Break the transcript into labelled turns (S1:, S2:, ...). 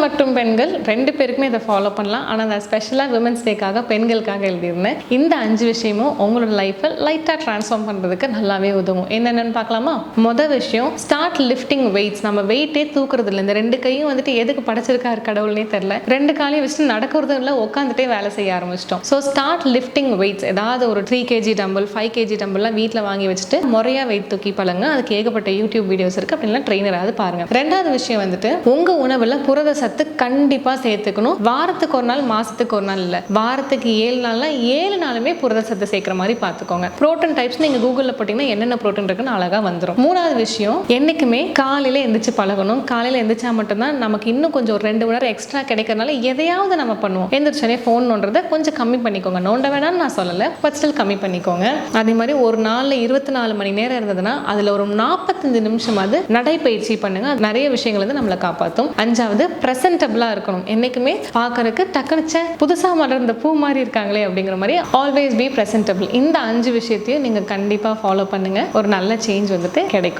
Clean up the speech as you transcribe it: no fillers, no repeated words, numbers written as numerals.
S1: மற்றும் பெண்கள் 2 பேருக்குமே இதை ஃபாலோ பண்ணலாம். ஆனால் நான் ஸ்பெஷலாக விமன்ஸ் டேக்காக பெண்களுக்காக எழுதியிருந்தேன். இந்த 5 விஷயமும் உங்களோட லைஃப்பை லைட்டாக ட்ரான்ஸ்ஃபார்ம் பண்ணுறதுக்கு நல்லாவே உதவும். என்னென்னு பார்க்கலாமா? மொதல் விஷயம், ஸ்டார்ட் லிஃப்டிங் வெயிட்ஸ். நம்ம வெயிட்டே தூக்குறது இல்லை. இந்த 2 கையும் வந்துட்டு எதுக்கு படைச்சிருக்காரு கடவுள்னே தெரியல. 2 காலையும் வச்சுட்டு நடக்கிறதும் இல்லை, உட்காந்துட்டே வேலை செய்ய ஆரம்பிச்சிட்டோம். So start lifting weights. ஏதாவது ஒரு 3 kg டம்பிள் 5 kg டம்பிள்லாம் வீட்டில் வாங்கி வச்சுட்டு முறையாக வெயிட் தூக்கி பழங்க. அதுக்கு ஏகப்பட்ட யூடியூப் வீடியோஸ் இருக்குது. அப்படின்னா ட்ரெயினராவது பாருங்க. 2வது விஷயம் வந்துட்டு, உங்கள் உணவில் புரத சத்து கண்டிப்பாக சேர்த்துக்கணும். வாரத்துக்கு ஒரு நாள், மாதத்துக்கு ஒரு நாள் இல்லை, வாரத்துக்கு 7 நாள்னா 7 நாளுமே புரத சத்து சேர்க்குற மாதிரி பார்த்துக்கோங்க. ப்ரோட்டீன் டைப்ஸ் நீங்கள் கூகுளில் போட்டிங்கன்னா என்னென்ன ப்ரோட்டீன் இருக்குன்னு அழகாக வந்துடும். 3வது விஷயம், என்றைக்குமே காலையில் எந்திரிச்சு பழகணும். காலையில் எந்திரிச்சா மட்டும்தான் நமக்கு இன்னும் கொஞ்சம் ஒரு 2 மணி நேரம் எக்ஸ்ட்ரா கிடைக்கிறதுனால எதையாவது நம்ம பண்ணுவோம். எந்திரிச்சோடனே ஃபோன் நோன்றதை கொஞ்சம் கம்மி பண்ணிக்கோங்க. நோண்ட வேணாம்னு நான் சொல்லலை, பட் ஸ்டில் கம்மி பண்ணிக்கோங்க. அதே மாதிரி ஒரு நாளில் 24 மணி நேரம் இருந்ததுன்னா அதில் ஒரு 45 நிமிஷமாவது நடைப்பயிற்சி பண்ணுங்க. அது நிறைய விஷயங்கள் வந்து நம்மளை காப்பாற்றும். 5வது, ப்ரெசென்டபிளாக இருக்கணும். என்றைக்குமே பார்க்கறதுக்கு டக்குனுச்ச புதுசாக மலர்ந்த பூ மாதிரி இருக்காங்களே அப்படிங்கிற மாதிரி ஆல்வேஸ் பி ப்ரெசென்டபிள். இந்த 5 விஷயத்தையும் நீங்கள் கண்டிப்பாக ஃபாலோ பண்ணுங்க. ஒரு நல்ல சேஞ்ச் வந்துட்டு கிடைக்கும்.